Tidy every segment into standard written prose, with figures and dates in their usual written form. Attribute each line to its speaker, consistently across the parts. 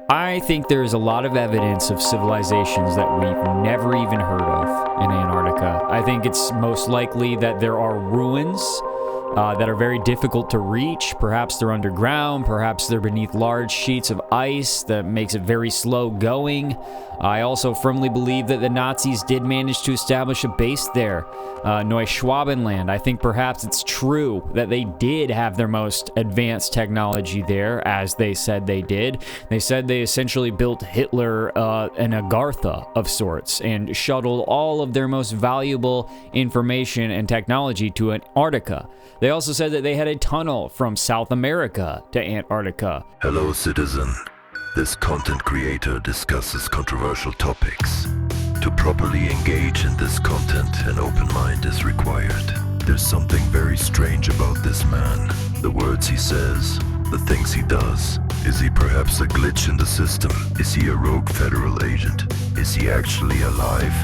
Speaker 1: I think there's a lot of evidence of civilizations that we've never even heard of in Antarctica. I think it's most likely that there are ruins that are very difficult to reach. Perhaps they're underground, perhaps they're beneath large sheets of ice that makes it very slow going. I also firmly believe that the Nazis did manage to establish a base there, Neuschwabenland. I think perhaps it's true that they did have their most advanced technology there, as they said they did. They said they essentially built Hitler an Agartha of sorts and shuttled all of their most valuable information and technology to Antarctica. They also said that they had a tunnel from South America to Antarctica.
Speaker 2: Hello, citizen. This content creator discusses controversial topics. To properly engage in this content, an open mind is required. There's something very strange about this man. The words he says, the things he does. Is he perhaps a glitch in the system? Is he a rogue federal agent? Is he actually alive?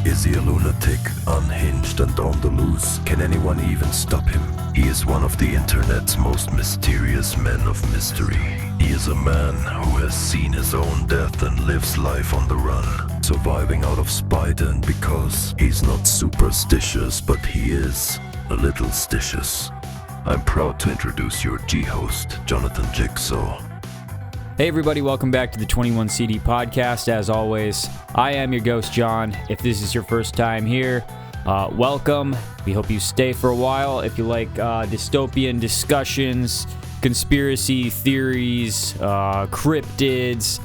Speaker 2: Is he a lunatic, unhinged and on the loose? Can anyone even stop him? He is one of the internet's most mysterious men of mystery. He is a man who has seen his own death and lives life on the run, surviving out of spite and because he's not superstitious, but he is a little stitious. I'm proud to introduce your G-host, Jonathan Jigsaw.
Speaker 1: Hey everybody, welcome back to the 21CD podcast. As always, I am your ghost, John. If this is your first time here, welcome. We hope you stay for a while. If you like dystopian discussions, conspiracy theories, cryptids,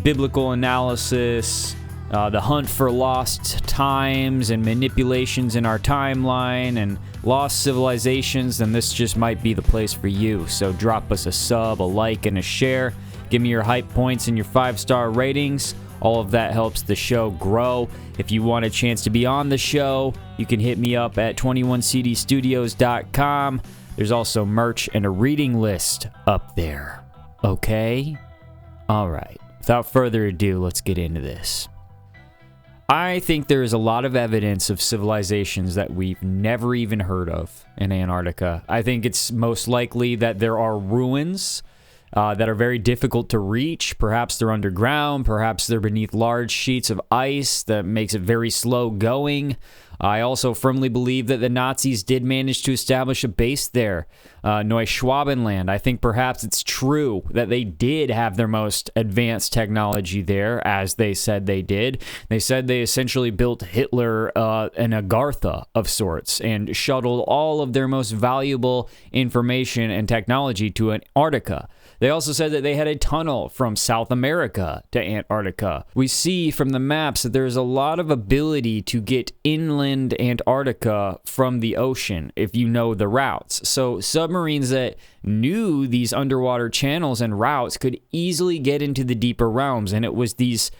Speaker 1: biblical analysis, the hunt for lost times and manipulations in our timeline and lost civilizations, then this just might be the place for you. So drop us a sub, a like, and a share. Give me your hype points and your 5-star ratings. All of that helps the show grow. If you want a chance to be on the show, you can hit me up at 21cdstudios.com. There's also merch and a reading list up there. Okay? All right. Without further ado, let's get into this. I think there is a lot of evidence of civilizations that we've never even heard of in Antarctica. I think it's most likely that there are ruins that are very difficult to reach. Perhaps they're underground, perhaps they're beneath large sheets of ice that makes it very slow going. I also firmly believe that the Nazis did manage to establish a base there, Neuschwabenland. I think perhaps it's true that they did have their most advanced technology there, as they said they did. They said they essentially built Hitler an Agartha of sorts and shuttled all of their most valuable information and technology to Antarctica. They also said that they had a tunnel from South America to Antarctica. We see from the maps that there's a lot of ability to get inland Antarctica from the ocean if you know the routes. So submarines that knew these underwater channels and routes could easily get into the deeper realms. And it was these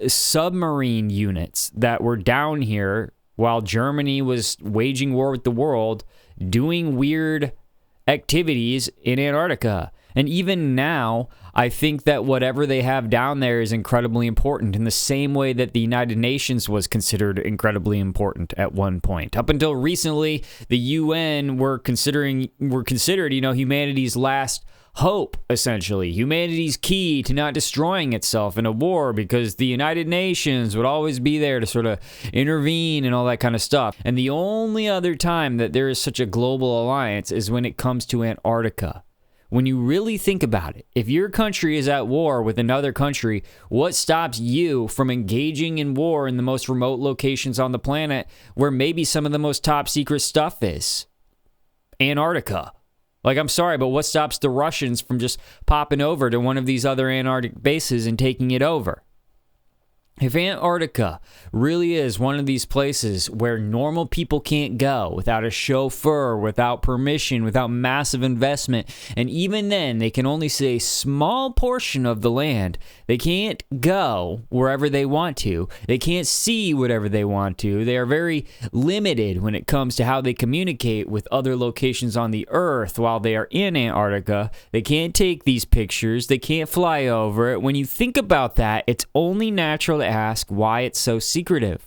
Speaker 1: submarine units that were down here while Germany was waging war with the world, doing weird activities in Antarctica. And even now, I think that whatever they have down there is incredibly important in the same way that the United Nations was considered incredibly important at one point. Up until recently, the UN were considered, humanity's last hope, essentially. Humanity's key to not destroying itself in a war, because the United Nations would always be there to sort of intervene and all that kind of stuff. And the only other time that there is such a global alliance is when it comes to Antarctica. When you really think about it, if your country is at war with another country, what stops you from engaging in war in the most remote locations on the planet where maybe some of the most top secret stuff is? Antarctica. Like, I'm sorry, but what stops the Russians from just popping over to one of these other Antarctic bases and taking it over? If Antarctica really is one of these places where normal people can't go without a chauffeur, without permission, without massive investment, and even then they can only see a small portion of the land, they can't go wherever they want to, they can't see whatever they want to, they are very limited when it comes to how they communicate with other locations on the earth while they are in Antarctica, they can't take these pictures, they can't fly over it. When you think about that, it's only natural to ask why it's so secretive.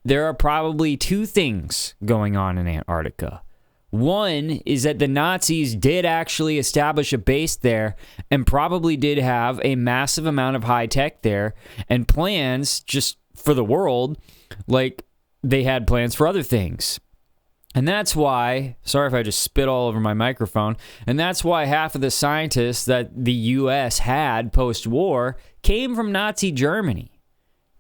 Speaker 1: There are probably two things going on in Antarctica. One is that the Nazis did actually establish a base there and probably did have a massive amount of high tech there and plans just for the world, like they had plans for other things. And that's why, sorry if I just spit all over my microphone, and that's why half of the scientists that the U.S. had post-war came from Nazi Germany.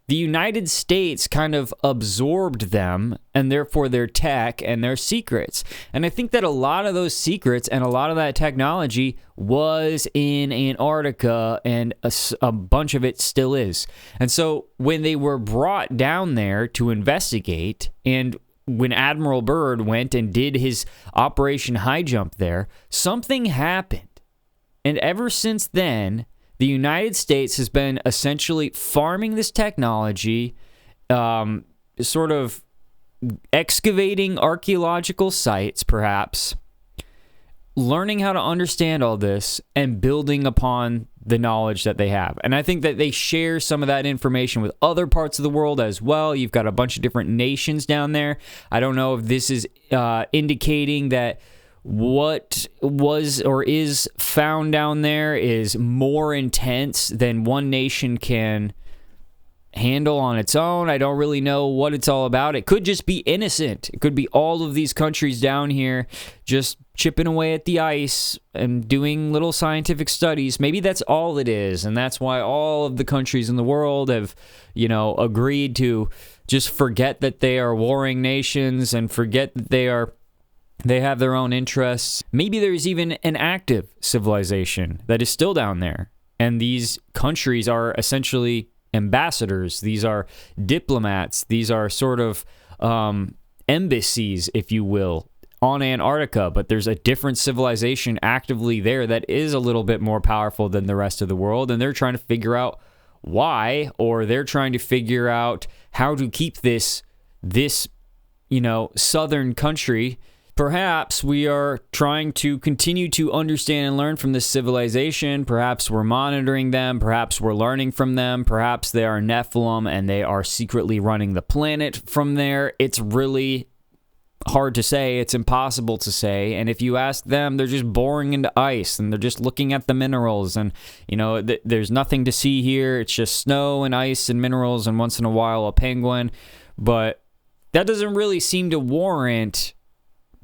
Speaker 1: The United States kind of absorbed them and therefore their tech and their secrets. And I think that a lot of those secrets and a lot of that technology was in Antarctica, and a bunch of it still is. And so when they were brought down there to investigate, and when Admiral Byrd went and did his Operation High Jump there, something happened. And ever since then, the United States has been essentially farming this technology, sort of excavating archaeological sites, perhaps, learning how to understand all this, and building upon the knowledge that they have. And I think that they share some of that information with other parts of the world as well. You've got a bunch of different nations down there. I don't know if this is indicating that what was or is found down there is more intense than one nation can handle on its own. I don't really know what it's all about. It could just be innocent. It could be all of these countries down here just chipping away at the ice and doing little scientific studies. Maybe that's all it is, and that's why all of the countries in the world have, agreed to just forget that they are warring nations and forget that they have their own interests. Maybe there's even an active civilization that is still down there. And these countries are essentially ambassadors. These are diplomats. These are sort of embassies, if you will, on Antarctica. But there's a different civilization actively there that is a little bit more powerful than the rest of the world. And they're trying to figure out why, or they're trying to figure out how to keep this southern country. Perhaps we are trying to continue to understand and learn from this civilization. Perhaps we're monitoring them. Perhaps we're learning from them. Perhaps they are Nephilim and they are secretly running the planet from there. It's really hard to say. It's impossible to say. And if you ask them, they're just boring into ice and they're just looking at the minerals. And, there's nothing to see here. It's just snow and ice and minerals and once in a while a penguin. But that doesn't really seem to warrant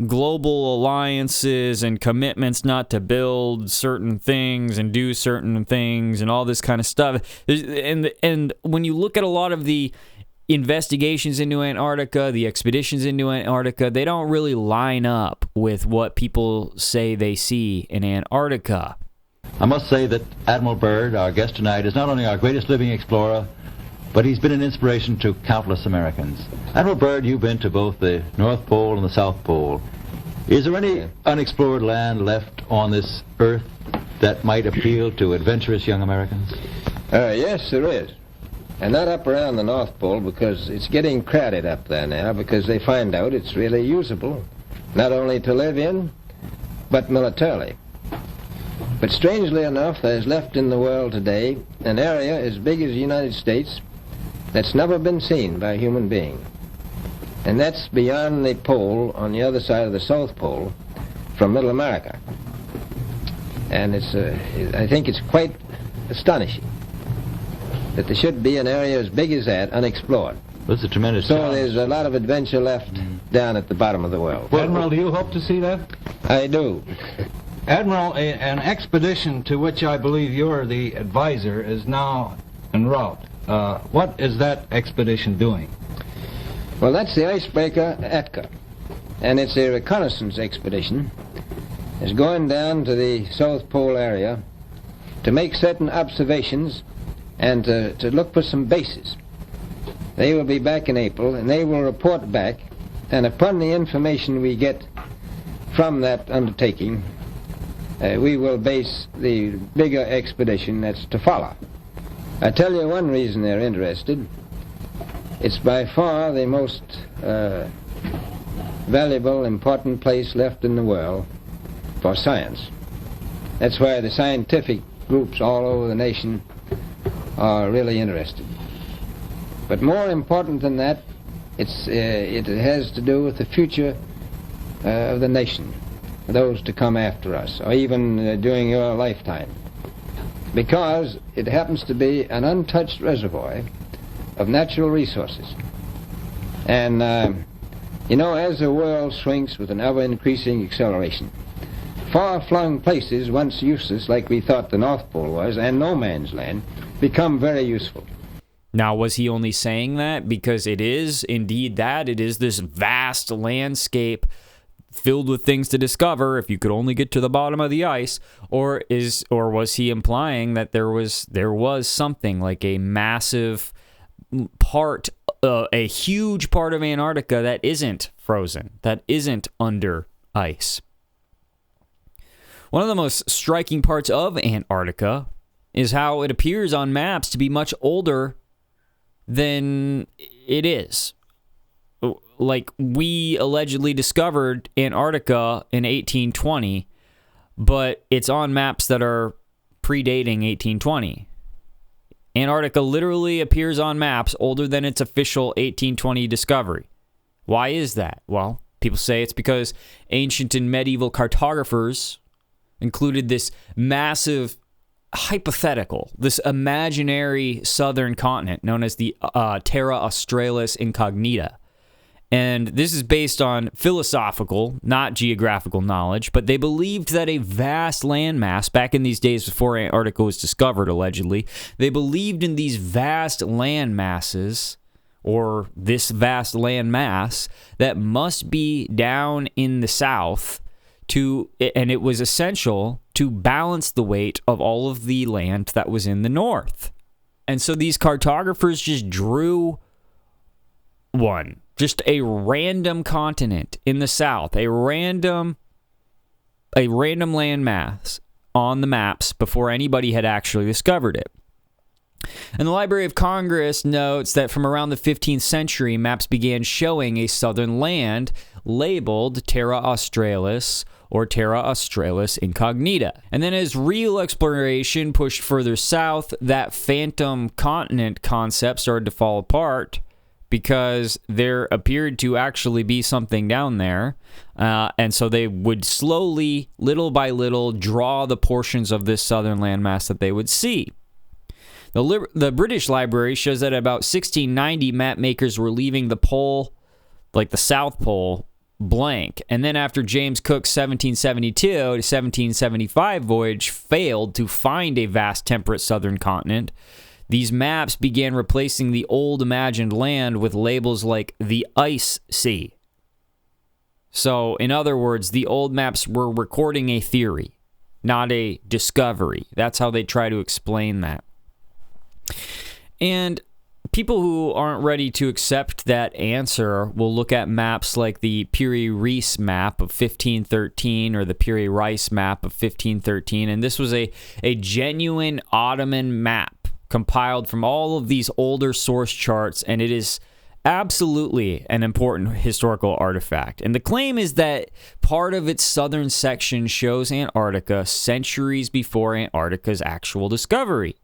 Speaker 1: global alliances and commitments not to build certain things and do certain things and all this kind of stuff. And when you look at a lot of the investigations into Antarctica, the expeditions into Antarctica, they don't really line up with what people say they see in Antarctica.
Speaker 3: I must say that Admiral Byrd, our guest tonight, is not only our greatest living explorer, but he's been an inspiration to countless Americans. Admiral Byrd, you've been to both the North Pole and the South Pole. Is there any unexplored land left on this earth that might appeal to adventurous young Americans?
Speaker 4: Yes, there is. And not up around the North Pole, because it's getting crowded up there now, because they find out it's really usable, not only to live in, but militarily. But strangely enough, there's left in the world today an area as big as the United States that's never been seen by a human being. And that's beyond the pole on the other side of the South Pole from Middle America. And I think it's quite astonishing that there should be an area as big as that unexplored.
Speaker 3: That's a tremendous
Speaker 4: So
Speaker 3: challenge.
Speaker 4: there's a lot of adventure left down at the bottom of the world.
Speaker 5: Well, Admiral, do you hope to see that?
Speaker 4: I do.
Speaker 5: Admiral, an expedition to which I believe you're the advisor is now en route. What is that expedition doing?
Speaker 4: Well, that's the icebreaker Atka, and it's a reconnaissance expedition. It's going down to the South Pole area to make certain observations and to look for some bases They will be back in April, and they will report back, and upon the information we get from that undertaking, we will base the bigger expedition that's to follow. I tell you one reason they're interested. It's by far the most valuable, important place left in the world for science. That's why the scientific groups all over the nation are really interested. But more important than that, it has to do with the future of the nation, those to come after us, or even during your lifetime. Because it happens to be an untouched reservoir of natural resources. And, you know, as the world shrinks with an ever-increasing acceleration, far-flung places, once useless, like we thought the North Pole was, and no man's land, become very useful.
Speaker 1: Now, was he only saying that because it is indeed that? It is this vast landscape filled with things to discover if you could only get to the bottom of the ice, or was he implying that there was something like a massive part, a huge part of Antarctica that isn't frozen, that isn't under ice? One of the most striking parts of Antarctica is how it appears on maps to be much older than it is. Like, we allegedly discovered Antarctica in 1820, but it's on maps that are predating 1820. Antarctica literally appears on maps older than its official 1820 discovery. Why is that? Well, people say it's because ancient and medieval cartographers included this massive hypothetical, this imaginary southern continent known as the Terra Australis Incognita. And this is based on philosophical, not geographical knowledge, but they believed that a vast landmass, back in these days before Antarctica was discovered, allegedly, they believed in these vast land masses, or this vast land mass, that must be down in the south, and it was essential to balance the weight of all of the land that was in the north. And so these cartographers just drew just a random continent in the south, a random landmass on the maps before anybody had actually discovered it. And the Library of Congress notes that from around the 15th century, maps began showing a southern land labeled Terra Australis or Terra Australis Incognita. And then as real exploration pushed further south, that phantom continent concept started to fall apart because there appeared to actually be something down there. And so they would slowly, little by little, draw the portions of this southern landmass that they would see. The British Library shows that at about 1690, map makers were leaving the pole, like the South Pole, blank. And then after James Cook's 1772 to 1775 voyage failed to find a vast temperate southern continent, these maps began replacing the old imagined land with labels like the Ice Sea. So, in other words, the old maps were recording a theory, not a discovery. That's how they try to explain that. And people who aren't ready to accept that answer will look at maps like the Piri-Reis map of 1513 or the Piri-Reis map of 1513, and this was a genuine Ottoman map compiled from all of these older source charts, and it is absolutely an important historical artifact. And the claim is that part of its southern section shows Antarctica centuries before Antarctica's actual discovery.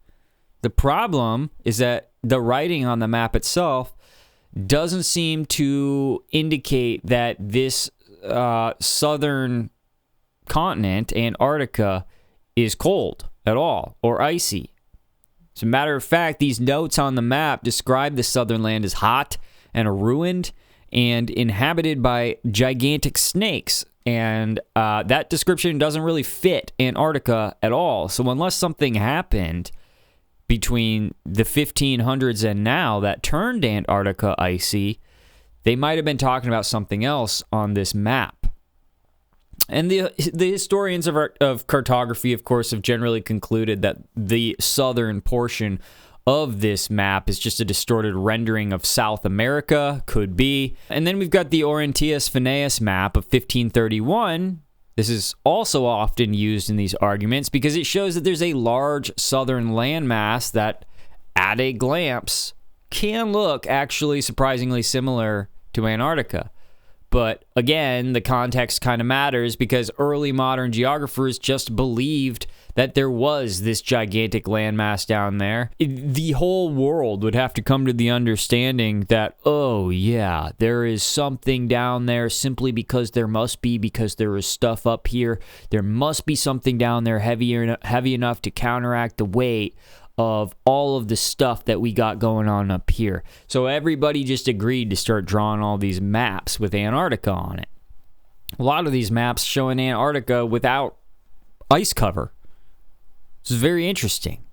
Speaker 1: The problem is that the writing on the map itself doesn't seem to indicate that this southern continent, Antarctica, is cold at all or icy. As a matter of fact, these notes on the map describe the southern land as hot and ruined and inhabited by gigantic snakes. And that description doesn't really fit Antarctica at all. So unless something happened between the 1500s and now that turned Antarctica icy, they might have been talking about something else on this map. And the historians of cartography, of course, have generally concluded that the southern portion of this map is just a distorted rendering of South America, could be. And then we've got the Orientius Phineas map of 1531. This is also often used in these arguments because it shows that there's a large southern landmass that, at a glance, can look actually surprisingly similar to Antarctica. But again, the context kind of matters because early modern geographers just believed that there was this gigantic landmass down there. The whole world would have to come to the understanding that, oh yeah, there is something down there simply because there is stuff up here. There must be something down there heavy enough to counteract the weight of all of the stuff that we got going on up here. So everybody just agreed to start drawing all these maps with Antarctica on it. A lot of these maps showing Antarctica without ice cover. This is very interesting.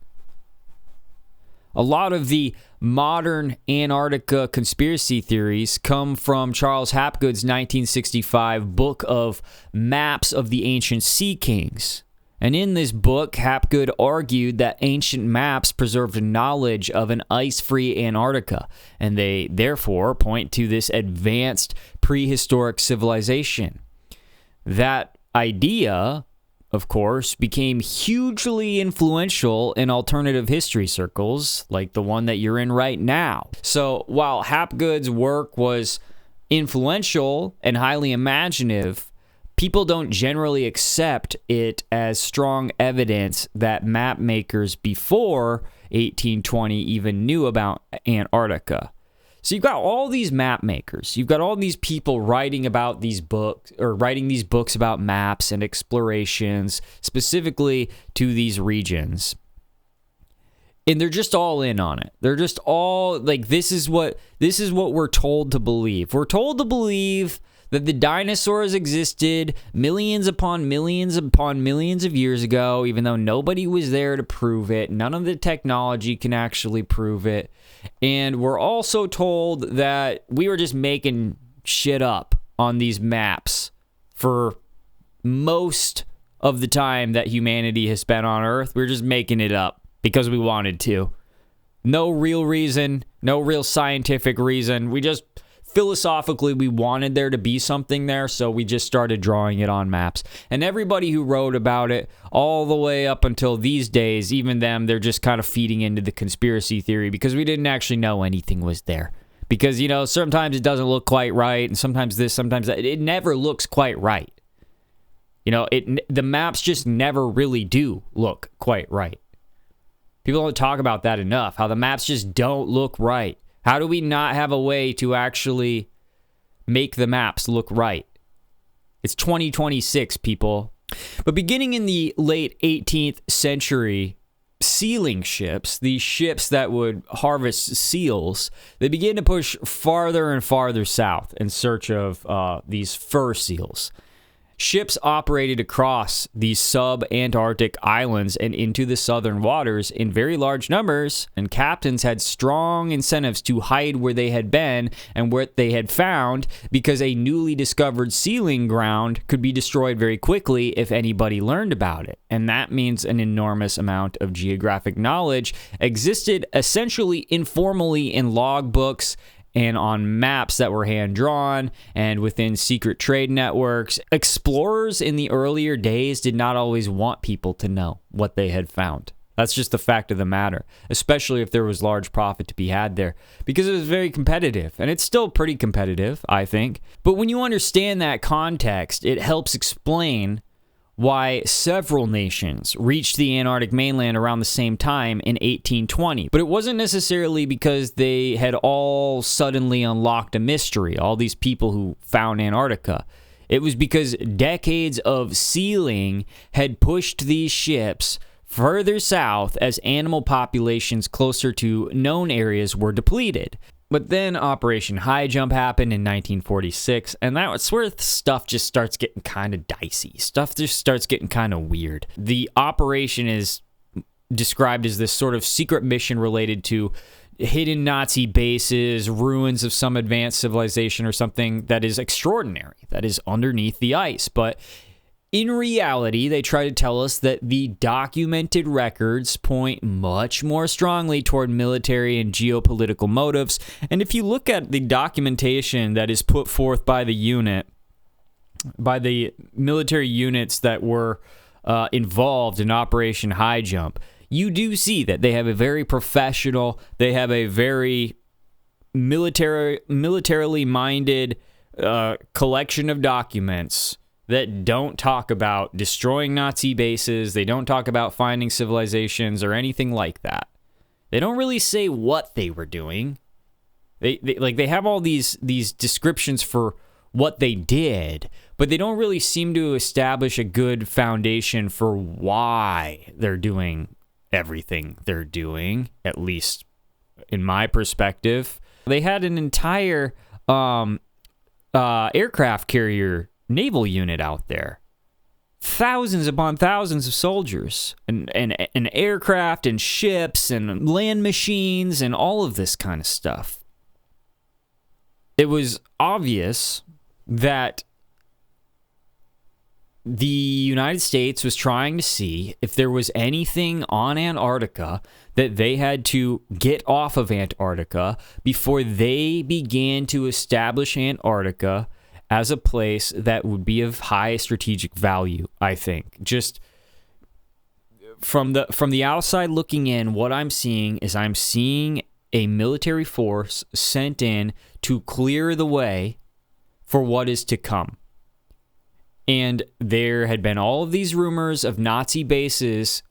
Speaker 1: A lot of the modern Antarctica conspiracy theories come from Charles Hapgood's 1965 book of Maps of the Ancient Sea Kings. And in this book, Hapgood argued that ancient maps preserved knowledge of an ice-free Antarctica, and they therefore point to this advanced prehistoric civilization. That idea, of course, became hugely influential in alternative history circles, like the one that you're in right now. So while Hapgood's work was influential and highly imaginative, people don't generally accept it as strong evidence that map makers before 1820 even knew about Antarctica. So you've got all these map makers. You've got all these people writing about these books, or writing these books about maps and explorations specifically to these regions. And they're just all in on it. They're just all like, this is what we're told to believe. We're told to believe that the dinosaurs existed millions upon millions of years ago, even though nobody was there to prove it. None of the technology can actually prove it. And we're also told that we were just making shit up on these maps for most of the time that humanity has spent on Earth. We're just making it up because we wanted to. No real reason, no real scientific reason. Philosophically, we wanted there to be something there, so we just started drawing it on maps. And everybody who wrote about it all the way up until these days, even them, they're just kind of feeding into the conspiracy theory because we didn't actually know anything was there. Because, you know, sometimes it doesn't look quite right, and sometimes this, sometimes that. It never looks quite right. You know, the maps just never really do look quite right. People don't talk about that enough, how the maps just don't look right. How do we not have a way to actually make the maps look right? It's 2026, people. But beginning in the late 18th century, sealing ships, these ships that would harvest seals, they began to push farther and farther south in search of these fur seals. Ships operated across these sub-Antarctic islands and into the southern waters in very large numbers, and captains had strong incentives to hide where they had been and what they had found because a newly discovered sealing ground could be destroyed very quickly if anybody learned about it. And that means an enormous amount of geographic knowledge existed essentially informally in logbooks and on maps that were hand-drawn and within secret trade networks. Explorers in the earlier days did not always want people to know what they had found. That's just the fact of the matter, especially if there was large profit to be had there, because it was very competitive, and it's still pretty competitive, I think. But when you understand that context, it helps explain why several nations reached the Antarctic mainland around the same time in 1820. But it wasn't necessarily because they had all suddenly unlocked a mystery, all these people who found Antarctica. It was because decades of sealing had pushed these ships further south as animal populations closer to known areas were depleted. But then Operation High Jump happened in 1946, and that's where stuff just starts getting kind of dicey. Stuff just starts getting kind of weird. The operation is described as this sort of secret mission related to hidden Nazi bases, ruins of some advanced civilization or something that is extraordinary, that is underneath the ice. But in reality, they try to tell us that the documented records point much more strongly toward military and geopolitical motives. And if you look at the documentation that is put forth by the military units that were involved in Operation High Jump, you do see that they have a very professional, they have a very militarily minded collection of documents that don't talk about destroying Nazi bases. They don't talk about finding civilizations or anything like that. They don't really say what they were doing. They have all these descriptions for what they did, but they don't really seem to establish a good foundation for why they're doing everything they're doing, at least in my perspective. They had an entire aircraft carrier naval unit out there. Thousands upon thousands of soldiers and aircraft and ships and land machines and all of this kind of stuff. It was obvious that the United States was trying to see if there was anything on Antarctica that they had to get off of Antarctica before they began to establish Antarctica as a place that would be of high strategic value, I think. Just from the outside looking in, what I'm seeing is I'm seeing a military force sent in to clear the way for what is to come. And there had been all of these rumors of Nazi bases,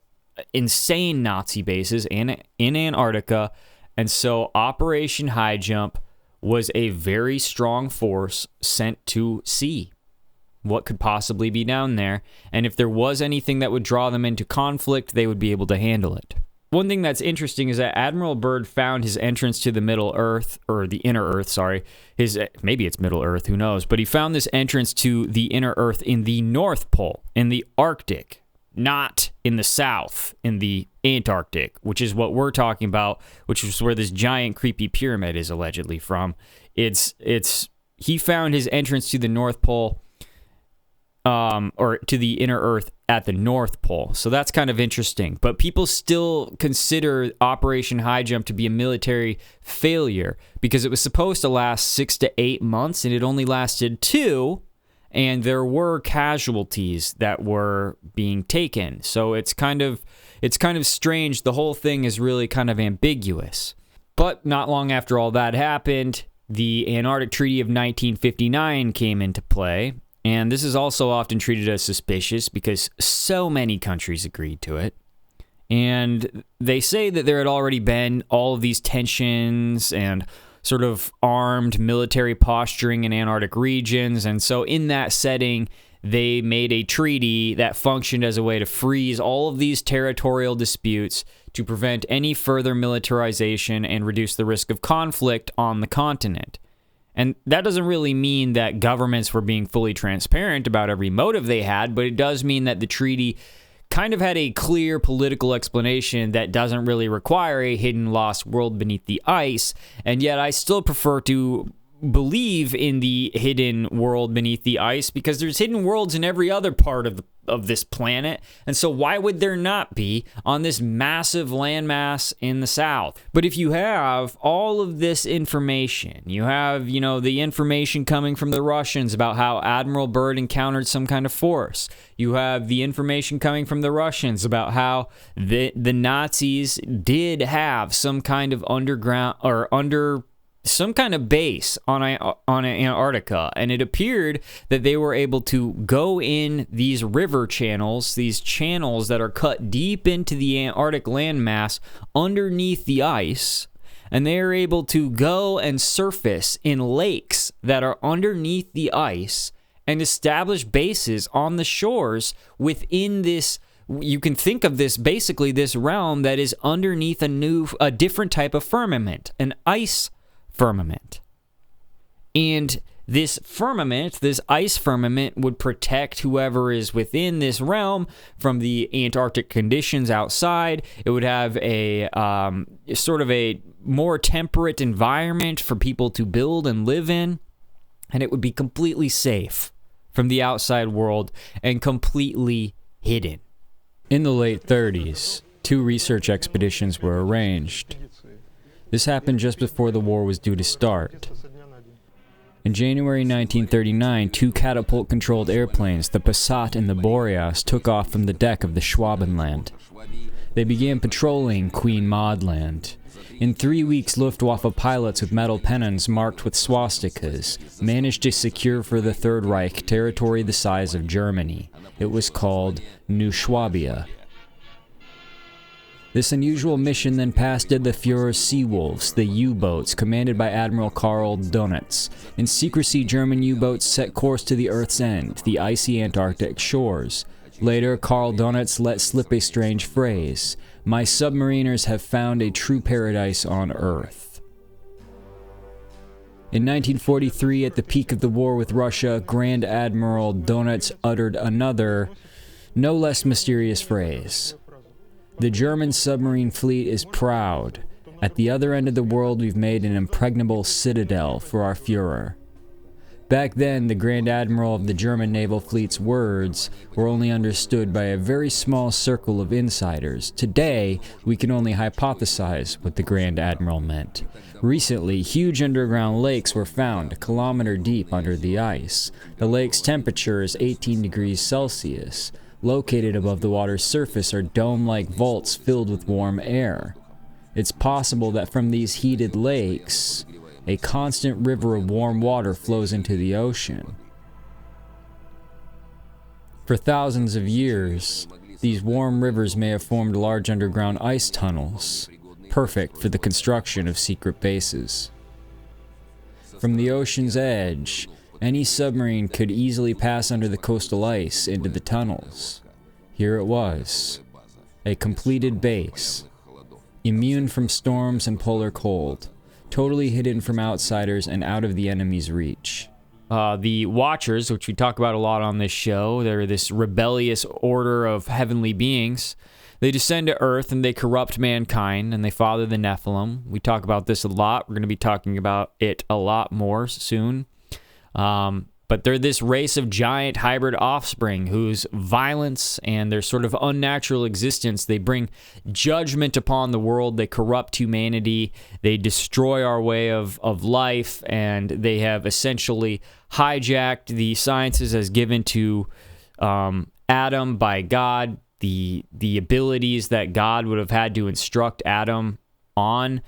Speaker 1: insane Nazi bases in Antarctica. And so Operation High Jump was a very strong force sent to see what could possibly be down there. And if there was anything that would draw them into conflict, they would be able to handle it. One thing that's interesting is that Admiral Byrd found his entrance to the Middle Earth, or the Inner Earth, sorry. Maybe it's Middle Earth, who knows? But he found this entrance to the Inner Earth in the North Pole, in the Arctic, not in the South, in the Antarctic, which is what we're talking about, which is where this giant creepy pyramid is allegedly from. He found his entrance to the North Pole, or to the Inner Earth at the North Pole. So that's kind of interesting. But people still consider Operation High Jump to be a military failure because it was supposed to last 6 to 8 months and it only lasted 2, and there were casualties that were being taken. So it's kind of strange. The whole thing is really kind of ambiguous. But not long after all that happened, the Antarctic Treaty of 1959 came into play. And this is also often treated as suspicious because so many countries agreed to it. And they say that there had already been all of these tensions and sort of armed military posturing in Antarctic regions. And so in that setting, they made a treaty that functioned as a way to freeze all of these territorial disputes to prevent any further militarization and reduce the risk of conflict on the continent. And that doesn't really mean that governments were being fully transparent about every motive they had, but it does mean that the treaty kind of had a clear political explanation that doesn't really require a hidden lost world beneath the ice. And yet I still prefer to believe in the hidden world beneath the ice because there's hidden worlds in every other part of this planet. And so why would there not be on this massive landmass in the south? But if you have all of this information, you have, the information coming from the Russians about how Admiral Byrd encountered some kind of force. You have the information coming from the Russians about how the Nazis did have some kind of underground or some kind of base on Antarctica, and it appeared that they were able to go in these river channels, these channels that are cut deep into the Antarctic landmass underneath the ice, and they are able to go and surface in lakes that are underneath the ice and establish bases on the shores within this. You can think of this basically this realm that is underneath a different type of firmament, an ice firmament. And this ice firmament, would protect whoever is within this realm from the Antarctic conditions outside. It would have a sort of a more temperate environment for people to build and live in, and it would be completely safe from the outside world and completely hidden. In the late 30s, 2 research expeditions were arranged. This happened just before the war was due to start. In January 1939, 2 catapult-controlled airplanes, the Passat and the Boreas, took off from the deck of the Schwabenland. They began patrolling Queen Maud Land. In 3 weeks, Luftwaffe pilots with metal pennons marked with swastikas managed to secure for the Third Reich territory the size of Germany. It was called New Swabia. This unusual mission then passed the Führer's Seawolves, the U-boats, commanded by Admiral Karl Donitz. In secrecy, German U-boats set course to the Earth's end, the icy Antarctic shores. Later, Karl Donitz let slip a strange phrase: "My submariners have found a true paradise on Earth." In 1943, at the peak of the war with Russia, Grand Admiral Donitz uttered another, no less mysterious phrase: "The German submarine fleet is proud. At the other end of the world, we've made an impregnable citadel for our Führer." Back then, the Grand Admiral of the German naval fleet's words were only understood by a very small circle of insiders. Today, we can only hypothesize what the Grand Admiral meant. Recently, huge underground lakes were found a kilometer deep under the ice. The lake's temperature is 18 degrees Celsius. Located above the water's surface are dome-like vaults filled with warm air. It's possible that from these heated lakes, a constant river of warm water flows into the ocean. For thousands of years, these warm rivers may have formed large underground ice tunnels, perfect for the construction of secret bases. From the ocean's edge, any submarine could easily pass under the coastal ice into the tunnels. Here it was, a completed base, immune from storms and polar cold, totally hidden from outsiders and out of the enemy's reach. The Watchers, which we talk about a lot on this show, they're this rebellious order of heavenly beings. They descend to Earth and they corrupt mankind and they father the Nephilim. We talk about this a lot. We're going to be talking about it a lot more soon. But they're this race of giant hybrid offspring whose violence and their sort of unnatural existence, they bring judgment upon the world, they corrupt humanity, they destroy our way of life, and they have essentially hijacked the sciences as given to Adam by God, the abilities that God would have had to instruct Adam on,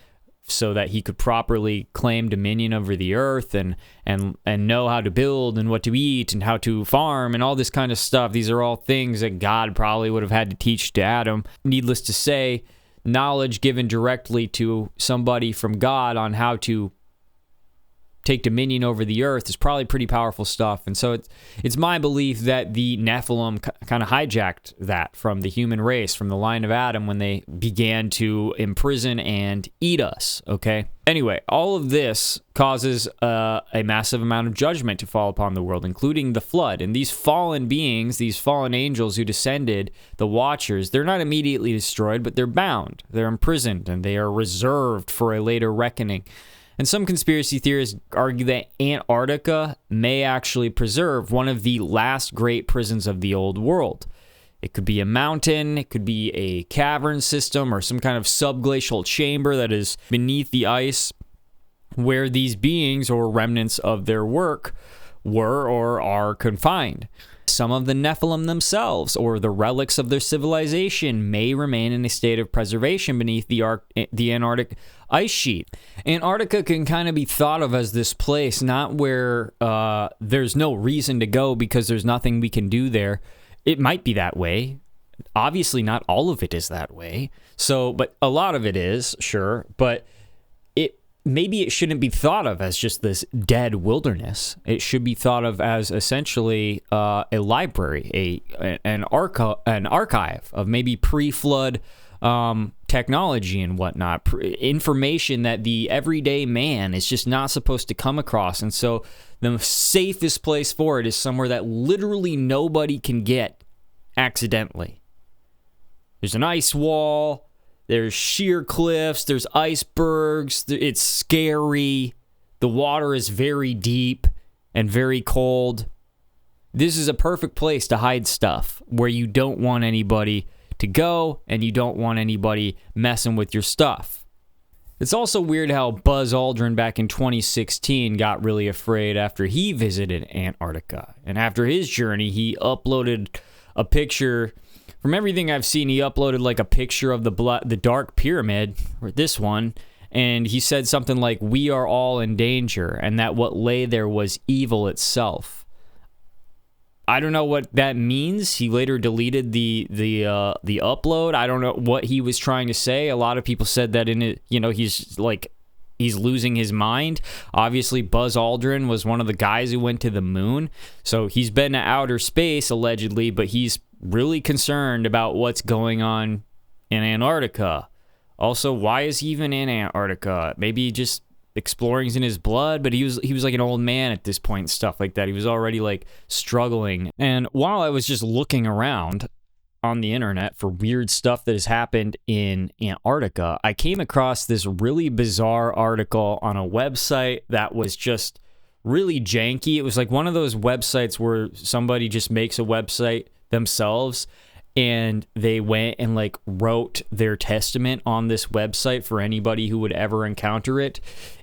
Speaker 1: so that he could properly claim dominion over the earth and know how to build and what to eat and how to farm and all this kind of stuff. These are all things that God probably would have had to teach to Adam. Needless to say, knowledge given directly to somebody from God on how to take dominion over the earth is probably pretty powerful stuff. And so it's my belief that the Nephilim kind of hijacked that from the human race, from the line of Adam, when they began to imprison and eat us, okay? Anyway, all of this causes a massive amount of judgment to fall upon the world, including the flood. And these fallen beings, these fallen angels who descended, the Watchers, they're not immediately destroyed, but they're bound, they're imprisoned, and they are reserved for a later reckoning. And some conspiracy theorists argue that Antarctica may actually preserve one of the last great prisons of the old world. It could be a mountain, it could be a cavern system, or some kind of subglacial chamber that is beneath the ice where these beings or remnants of their work were or are confined. Some of the Nephilim themselves, or the relics of their civilization, may remain in a state of preservation beneath the Antarctic ice sheet. Antarctica can kind of be thought of as this place, not where there's no reason to go because there's nothing we can do there. It might be that way. Obviously, not all of it is that way. So, but a lot of it is, sure, but maybe it shouldn't be thought of as just this dead wilderness. It should be thought of as essentially a library, an archive of maybe pre-flood technology and whatnot, information that the everyday man is just not supposed to come across. And so the safest place for it is somewhere that literally nobody can get accidentally. There's an ice wall. There's sheer cliffs, there's icebergs, it's scary, the water is very deep and very cold. This is a perfect place to hide stuff where you don't want anybody to go and you don't want anybody messing with your stuff. It's also weird how Buzz Aldrin back in 2016 got really afraid after he visited Antarctica. And after his journey, he uploaded a picture. From everything I've seen, he uploaded like a picture of the Dark Pyramid, or this one, and he said something like, "We are all in danger," and that what lay there was evil itself. I don't know what that means. He later deleted the upload. I don't know what he was trying to say. A lot of people said that in it, he's losing his mind. Obviously, Buzz Aldrin was one of the guys who went to the moon. So he's been to outer space, allegedly, but he's really concerned about what's going on in Antarctica. Also, why is he even in Antarctica? Maybe just exploring's in his blood, but he was like an old man at this point and stuff like that. He was already like struggling. And while I was just looking around on the internet for weird stuff that has happened in Antarctica, I came across this really bizarre article on a website that was just really janky. It was like one of those websites where somebody just makes a website themselves and they went and like wrote their testament on this website for anybody who would ever encounter it,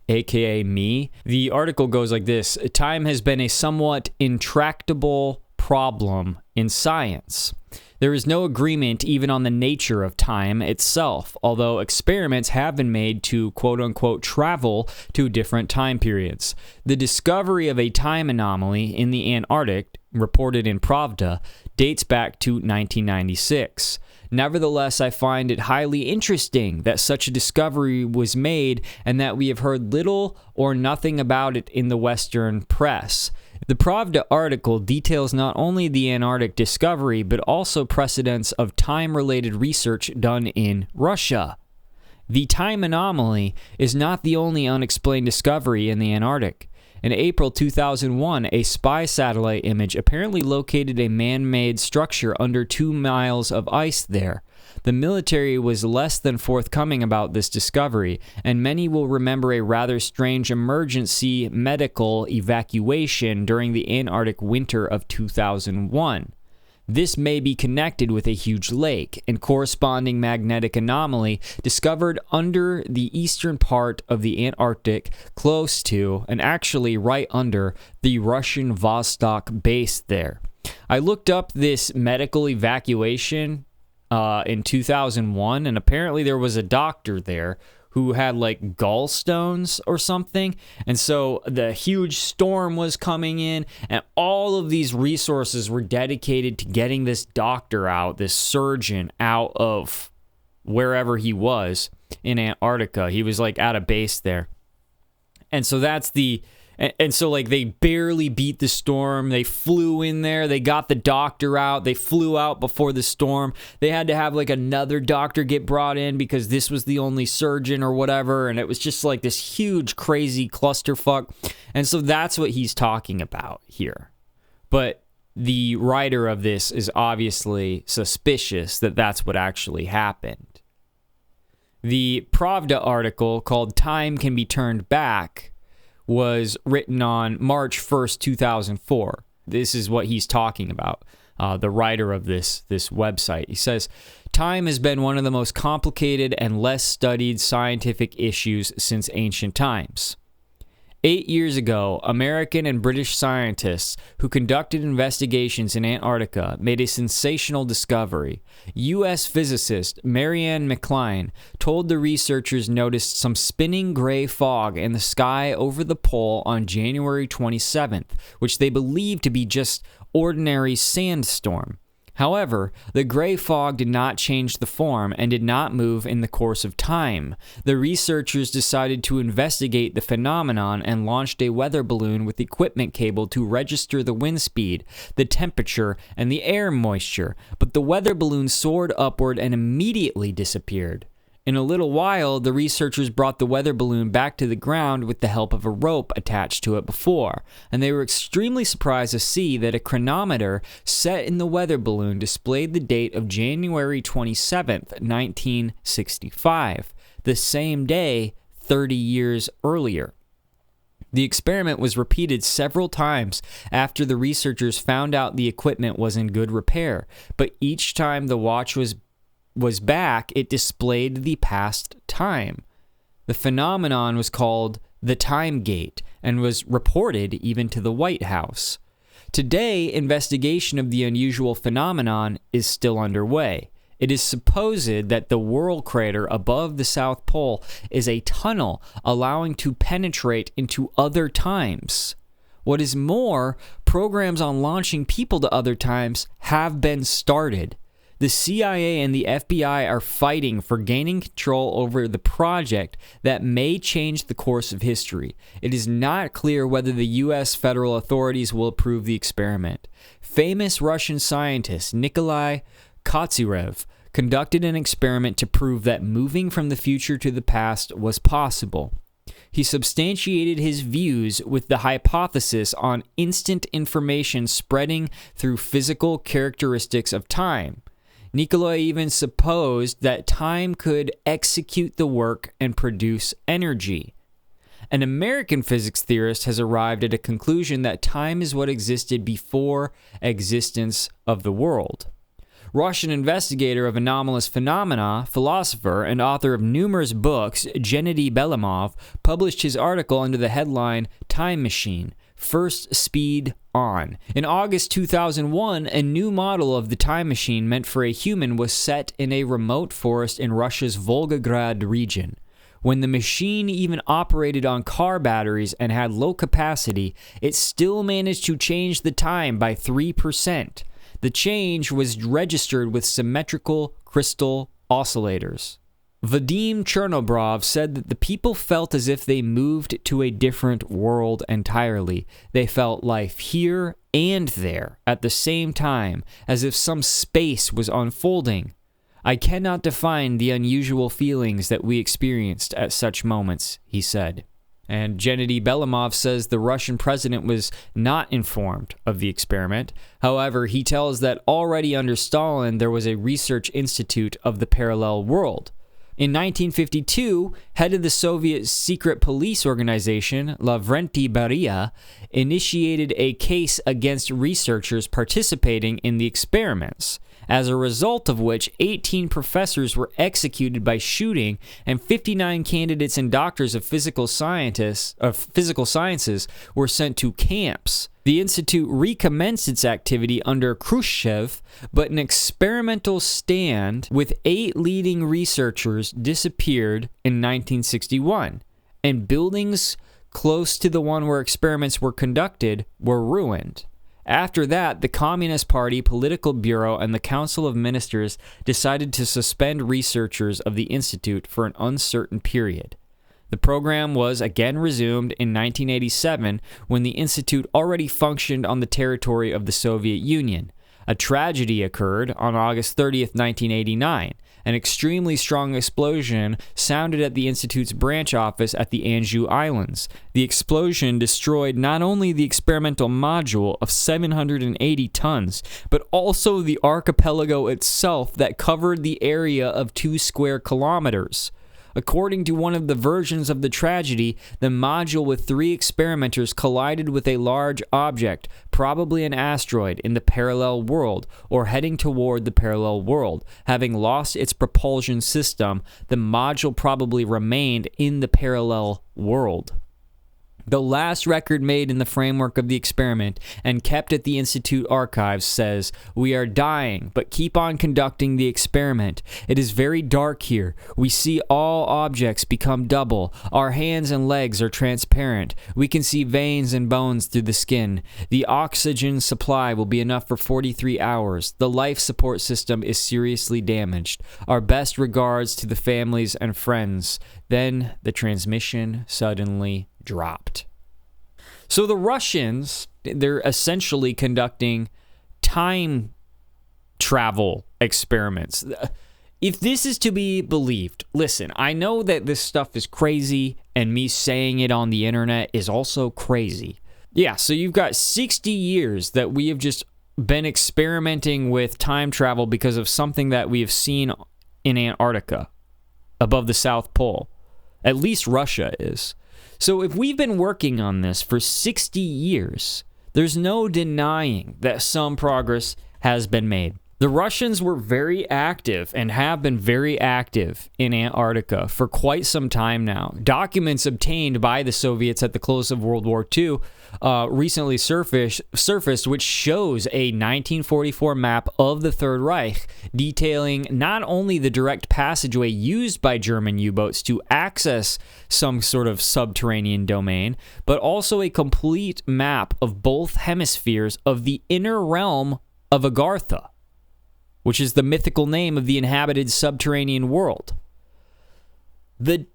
Speaker 1: aka me. The article goes like this: "Time has been a somewhat intractable problem in science. There is no agreement even on the nature of time itself, although experiments have been made to quote-unquote travel to different time periods. The discovery of a time anomaly in the Antarctic, reported in Pravda, dates back to 1996. Nevertheless, I find it highly interesting that such a discovery was made and that we have heard little or nothing about it in the Western press. The Pravda article details not only the Antarctic discovery, but also precedents of time-related research done in Russia. The time anomaly is not the only unexplained discovery in the Antarctic. In April 2001, a spy satellite image apparently located a man-made structure under 2 miles of ice there. The military was less than forthcoming about this discovery, and many will remember a rather strange emergency medical evacuation during the Antarctic winter of 2001. This may be connected with a huge lake and corresponding magnetic anomaly discovered under the eastern part of the Antarctic, close to, and actually right under, the Russian Vostok base there." I looked up this medical evacuation in 2001, and apparently there was a doctor there who had like gallstones or something, and so the huge storm was coming in, and all of these resources were dedicated to getting this doctor out, this surgeon out of wherever he was in Antarctica. He was like at a base there, and so that's the And so, like, they barely beat the storm. They flew in there. They got the doctor out. They flew out before the storm. They had to have, like, another doctor get brought in because this was the only surgeon or whatever. And it was just, like, this huge, crazy clusterfuck. And so that's what he's talking about here. But the writer of this is obviously suspicious that that's what actually happened. The Pravda article called "Time Can Be Turned Back" was written on March 1st, 2004. This is what he's talking about, the writer of this website. He says, "Time has been one of the most complicated and less studied scientific issues since ancient times. 8 years ago, American and British scientists who conducted investigations in Antarctica made a sensational discovery. U.S. physicist Marianne McLean told the researchers noticed some spinning gray fog in the sky over the pole on January 27th, which they believed to be just ordinary sandstorm. However, the gray fog did not change the form and did not move in the course of time. The researchers decided to investigate the phenomenon and launched a weather balloon with equipment cable to register the wind speed, the temperature, and the air moisture, but the weather balloon soared upward and immediately disappeared. In a little while, the researchers brought the weather balloon back to the ground with the help of a rope attached to it before, and they were extremely surprised to see that a chronometer set in the weather balloon displayed the date of January 27th, 1965, the same day 30 years earlier. The experiment was repeated several times after the researchers found out the equipment was in good repair, but each time the watch was back, it displayed the past time. The phenomenon was called the time gate and was reported even to the White House. Today, investigation of the unusual phenomenon is still underway. It is supposed that the whirl crater above the South Pole is a tunnel allowing to penetrate into other times. What is more, programs on launching people to other times have been started. The CIA and the FBI are fighting for gaining control over the project that may change the course of history. It is not clear whether the U.S. federal authorities will approve the experiment. Famous Russian scientist Nikolai Kotsirev conducted an experiment to prove that moving from the future to the past was possible. He substantiated his views with the hypothesis on instant information spreading through physical characteristics of time. Nikolai even supposed that time could execute the work and produce energy. An American physics theorist has arrived at a conclusion that time is what existed before existence of the world. Russian investigator of anomalous phenomena, philosopher, and author of numerous books, Gennady Belimov, published his article under the headline Time Machine, First Speed On. In August 2001, a new model of the time machine meant for a human was set in a remote forest in Russia's Volgograd region. When the machine even operated on car batteries and had low capacity, it still managed to change the time by 3%. The change was registered with symmetrical crystal oscillators. Vadim Chernobrov said that the people felt as if they moved to a different world entirely. They felt life here and there at the same time, as if some space was unfolding. I cannot define the unusual feelings that we experienced at such moments, he said. And Gennady Belimov says the Russian president was not informed of the experiment. However, he tells that already under Stalin, there was a research institute of the parallel world. In 1952, head of the Soviet secret police organization, Lavrenti Beria, initiated a case against researchers participating in the experiments, as a result of which 18 professors were executed by shooting and 59 candidates and doctors of physical sciences were sent to camps. The institute recommenced its activity under Khrushchev, but an experimental stand with 8 leading researchers disappeared in 1961, and buildings close to the one where experiments were conducted were ruined. After that, the Communist Party Political Bureau and the Council of Ministers decided to suspend researchers of the institute for an uncertain period. The program was again resumed in 1987 when the institute already functioned on the territory of the Soviet Union. A tragedy occurred on August 30th, 1989. An extremely strong explosion sounded at the Institute's branch office at the Anju Islands. The explosion destroyed not only the experimental module of 780 tons, but also the archipelago itself that covered the area of 2 square kilometers. According to one of the versions of the tragedy, the module with 3 experimenters collided with a large object, probably an asteroid, in the parallel world, or heading toward the parallel world. Having lost its propulsion system, the module probably remained in the parallel world. The last record made in the framework of the experiment and kept at the Institute archives says, "We are dying, but keep on conducting the experiment. It is very dark here. We see all objects become double. Our hands and legs are transparent. We can see veins and bones through the skin. The oxygen supply will be enough for 43 hours. The life support system is seriously damaged. Our best regards to the families and friends." Then the transmission suddenly dropped. So the Russians, they're essentially conducting time travel experiments. If this is to be believed, listen, I know that this stuff is crazy, and me saying it on the internet is also crazy. Yeah, so you've got 60 years that we have just been experimenting with time travel because of something that we have seen in Antarctica above the South Pole. At least Russia is. So if we've been working on this for 60 years, there's no denying that some progress has been made. The Russians were very active and have been very active in Antarctica for quite some time now. Documents obtained by the Soviets at the close of World War II recently surfaced, which shows a 1944 map of the Third Reich detailing not only the direct passageway used by German U-boats to access some sort of subterranean domain, but also a complete map of both hemispheres of the inner realm of Agartha, which is the mythical name of the inhabited subterranean world. The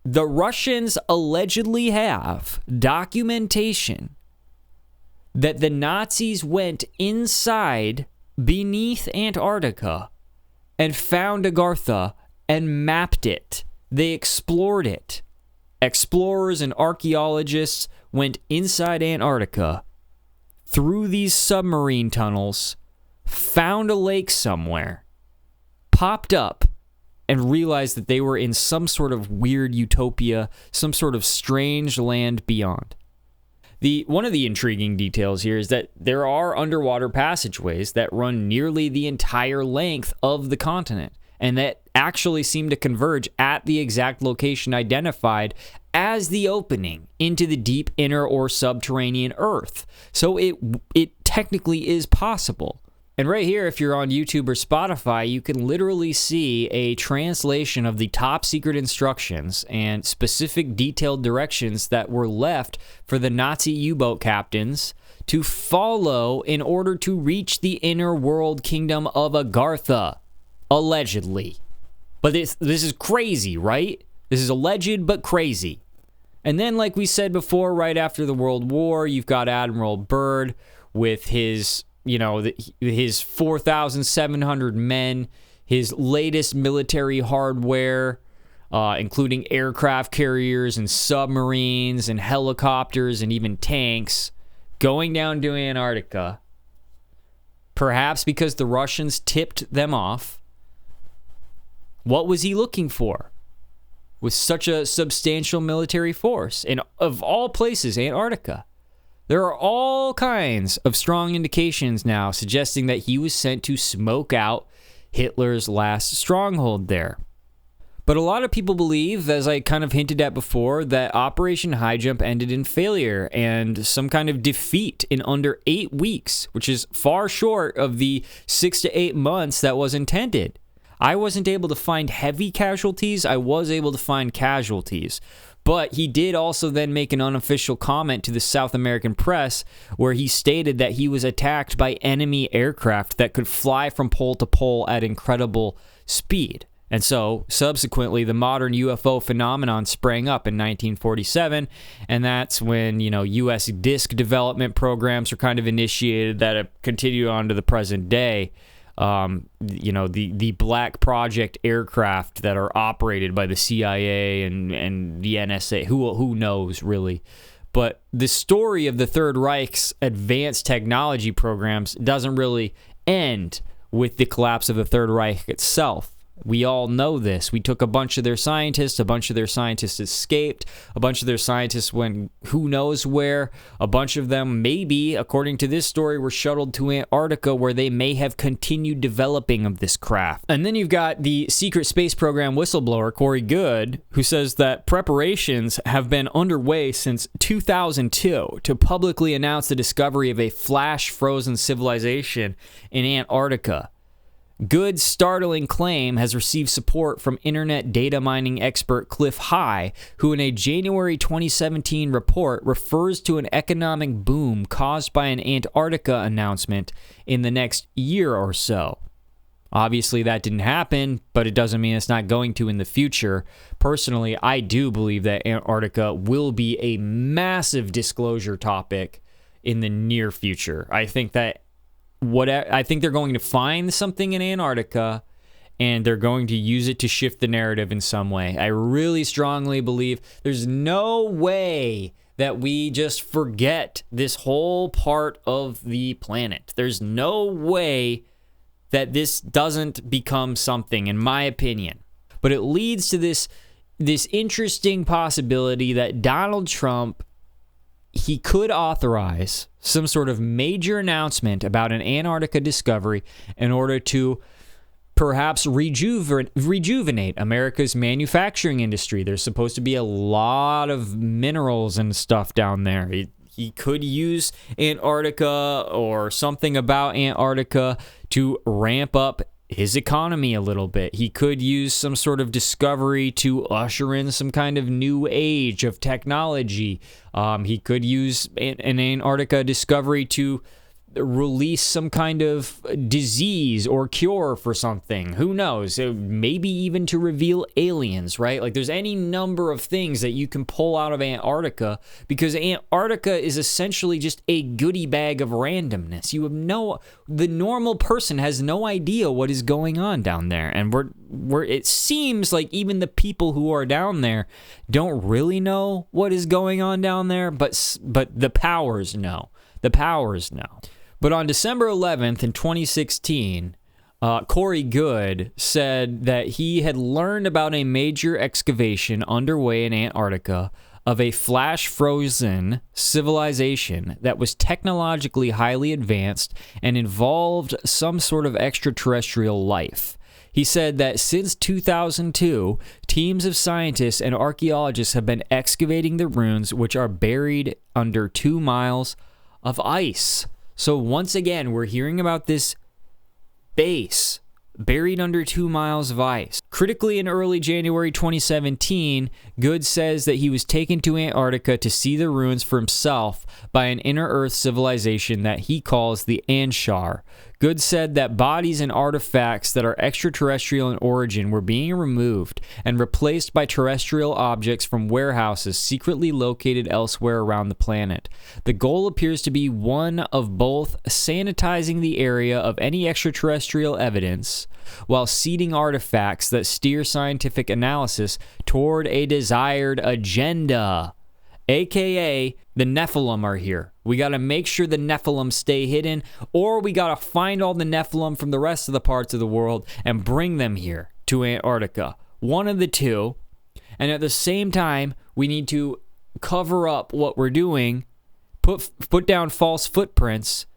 Speaker 1: Russians allegedly have documentation that the Nazis went inside beneath Antarctica and found Agartha and mapped it. They explored it. Explorers and archaeologists went inside Antarctica through these submarine tunnels, found a lake somewhere, popped up, and realized that they were in some sort of weird utopia, some sort of strange land beyond. One of the intriguing details here is that there are underwater passageways that run nearly the entire length of the continent, and that actually seem to converge at the exact location identified as the opening into the deep inner or subterranean Earth. So it technically is possible. And right here, if you're on YouTube or Spotify, you can literally see a translation of the top secret instructions and specific detailed directions that were left for the Nazi U-boat captains to follow in order to reach the inner world kingdom of Agartha, allegedly. But this is crazy, right? This is alleged but crazy. And then, like we said before, right after the World War, you've got Admiral Byrd with his his 4,700 men, his latest military hardware, including aircraft carriers and submarines and helicopters and even tanks, going down to Antarctica, perhaps because the Russians tipped them off. What was he looking for with such a substantial military force? And of all places, Antarctica. There are all kinds of strong indications now suggesting that he was sent to smoke out Hitler's last stronghold there. But a lot of people believe, as I kind of hinted at before, that Operation High Jump ended in failure and some kind of defeat in under 8 weeks, which is far short of the 6 to 8 months that was intended. I wasn't able to find heavy casualties. I was able to find casualties. But he did also then make an unofficial comment to the South American press where he stated that he was attacked by enemy aircraft that could fly from pole to pole at incredible speed. And so, subsequently, the modern UFO phenomenon sprang up in 1947, and that's when, U.S. disc development programs were kind of initiated that have continued on to the present day. The Black Project aircraft that are operated by the CIA and the NSA, who knows really. But the story of the Third Reich's advanced technology programs doesn't really end with the collapse of the Third Reich itself. We all know this. We took a bunch of their scientists escaped, a bunch of their scientists went who knows where, a bunch of them maybe, according to this story, were shuttled to Antarctica where they may have continued developing of this craft. And then you've got the secret space program whistleblower, Corey Goode, who says that preparations have been underway since 2002 to publicly announce the discovery of a flash frozen civilization in Antarctica. Goode's startling claim has received support from internet data mining expert Cliff High, who in a January 2017 report refers to an economic boom caused by an Antarctica announcement in the next year or so. Obviously, that didn't happen, but it doesn't mean it's not going to in the future. Personally, I do believe that Antarctica will be a massive disclosure topic in the near future. I think they're going to find something in Antarctica, and they're going to use it to shift the narrative in some way. I really strongly believe there's no way that we just forget this whole part of the planet. There's no way that this doesn't become something, in my opinion. But it leads to this this interesting possibility that Donald Trump, he could authorize some sort of major announcement about an Antarctica discovery in order to perhaps rejuvenate America's manufacturing industry. There's supposed to be a lot of minerals and stuff down there. He could use Antarctica or something about Antarctica to ramp up his economy a little bit. He could use some sort of discovery to usher in some kind of new age of technology. He could use an Antarctica discovery to release some kind of disease or cure for something. Who knows? Maybe even to reveal aliens, right? Like, there's any number of things that you can pull out of Antarctica, because Antarctica is essentially just a goodie bag of randomness. The normal person has no idea what is going on down there, and it seems like even the people who are down there don't really know what is going on down there, but the powers know. The powers know. But on December 11th in 2016, Corey Goode said that he had learned about a major excavation underway in Antarctica of a flash-frozen civilization that was technologically highly advanced and involved some sort of extraterrestrial life. He said that since 2002, teams of scientists and archaeologists have been excavating the ruins, which are buried under 2 miles of ice. So once again, we're hearing about this base buried under 2 miles of ice. Critically, in early January 2017, Goode says that he was taken to Antarctica to see the ruins for himself by an inner-Earth civilization that he calls the Anshar. Goode said that bodies and artifacts that are extraterrestrial in origin were being removed and replaced by terrestrial objects from warehouses secretly located elsewhere around the planet. The goal appears to be one of both sanitizing the area of any extraterrestrial evidence while seeding artifacts that steer scientific analysis toward a desired agenda. AKA, the Nephilim are here. We got to make sure the Nephilim stay hidden, or we got to find all the Nephilim from the rest of the parts of the world and bring them here to Antarctica. One of the two. And at the same time, we need to cover up what we're doing, put down false footprints,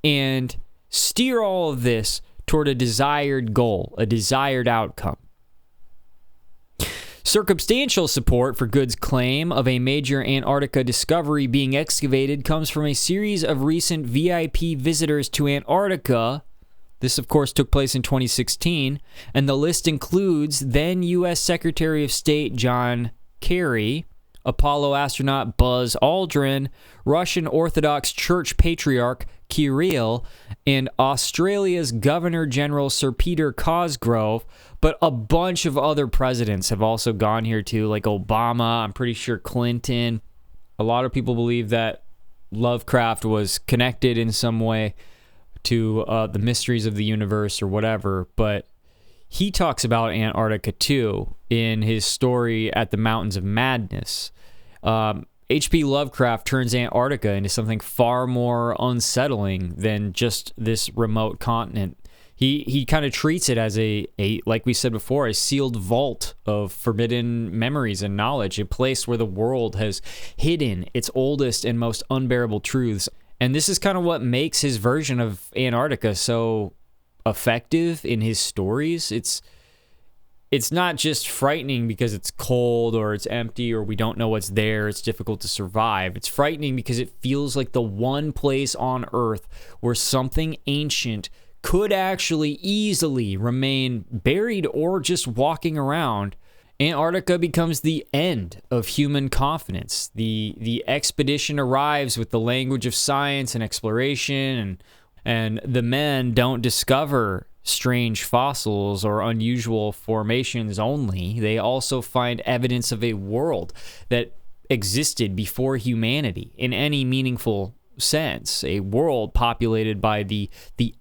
Speaker 1: and steer all of this toward a desired goal, a desired outcome. Circumstantial support for Goode's claim of a major Antarctica discovery being excavated comes from a series of recent VIP visitors to Antarctica. This, of course, took place in 2016, and the list includes then U.S. Secretary of State John Kerry, Apollo astronaut Buzz Aldrin, Russian Orthodox Church Patriarch Kirill, and Australia's Governor General Sir Peter Cosgrove. But a bunch of other presidents have also gone here too, like Obama, I'm pretty sure Clinton. A lot of people believe that Lovecraft was connected in some way to the mysteries of the universe or whatever, but he talks about Antarctica too in his story At the Mountains of Madness. H.P. Lovecraft turns Antarctica into something far more unsettling than just this remote continent. He kind of treats it as a, like we said before, a sealed vault of forbidden memories and knowledge, a place where the world has hidden its oldest and most unbearable truths. And this is kind of what makes his version of Antarctica so effective in his stories. It's not just frightening because it's cold or it's empty or we don't know what's there, it's difficult to survive. It's frightening because it feels like the one place on Earth where something ancient could actually easily remain buried or just walking around. Antarctica becomes the end of human confidence. The expedition arrives with the language of science and exploration, and the men don't discover strange fossils or unusual formations only. They also find evidence of a world that existed before humanity in any meaningful sense, a world populated by the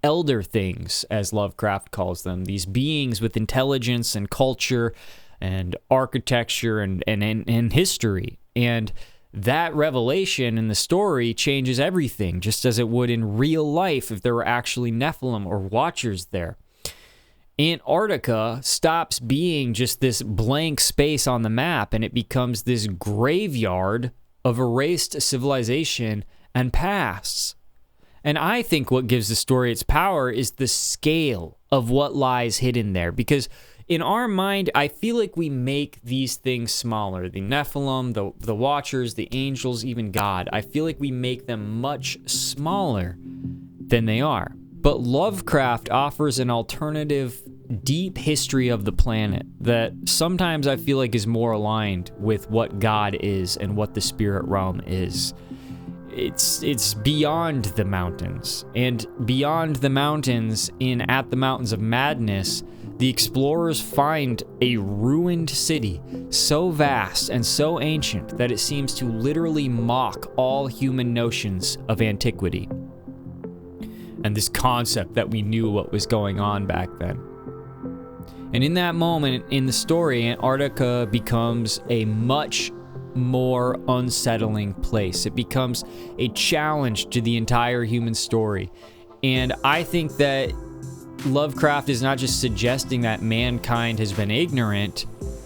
Speaker 1: elder things, as Lovecraft calls them, these beings with intelligence and culture and architecture and history. And that revelation in the story changes everything, just as it would in real life if there were actually Nephilim or Watchers there. Antarctica stops being just this blank space on the map, and it becomes this graveyard of erased civilization and pasts. And I think what gives the story its power is the scale of what lies hidden there. Because in our mind, I feel like we make these things smaller. The Nephilim, the Watchers, the angels, even God. I feel like we make them much smaller than they are. But Lovecraft offers an alternative, deep history of the planet that sometimes I feel like is more aligned with what God is and what the spirit realm is. It's beyond the mountains. And beyond the mountains, in At the Mountains of Madness, the explorers find a ruined city so vast and so ancient that it seems to literally mock all human notions of antiquity. And this concept that we knew what was going on back then. And in that moment in the story, Antarctica becomes a much more unsettling place. It becomes a challenge to the entire human story. And I think that Lovecraft is not just suggesting that mankind has been ignorant,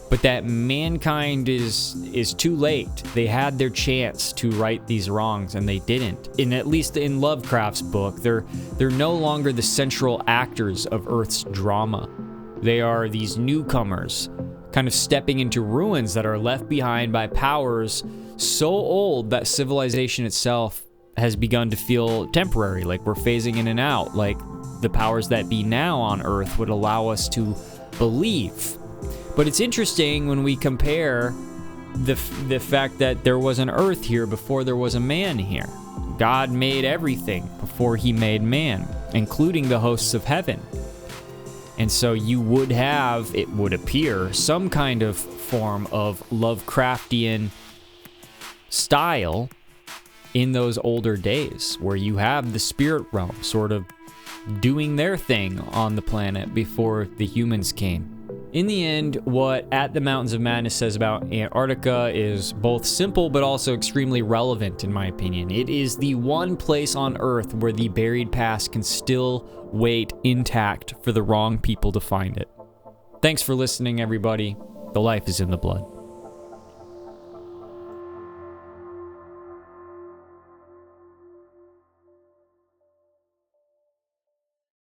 Speaker 1: but that mankind is too late. They had their chance to right these wrongs, and they didn't. And at least in Lovecraft's book, they're no longer the central actors of Earth's drama. They are these newcomers, kind of stepping into ruins that are left behind by powers so old that civilization itself has begun to feel temporary, like we're phasing in and out, like the powers that be now on Earth would allow us to believe. But it's interesting when we compare the fact that there was an Earth here before there was a man here. God made everything before he made man, including the hosts of heaven. And so you would have, it would appear, some kind of form of Lovecraftian style in those older days, where you have the spirit realm sort of doing their thing on the planet before the humans came. In the end, what At the Mountains of Madness says about Antarctica is both simple but also extremely relevant, in my opinion. It is the one place on Earth where the buried past can still wait intact for the wrong people to find it. Thanks for listening, everybody. The life is in the blood.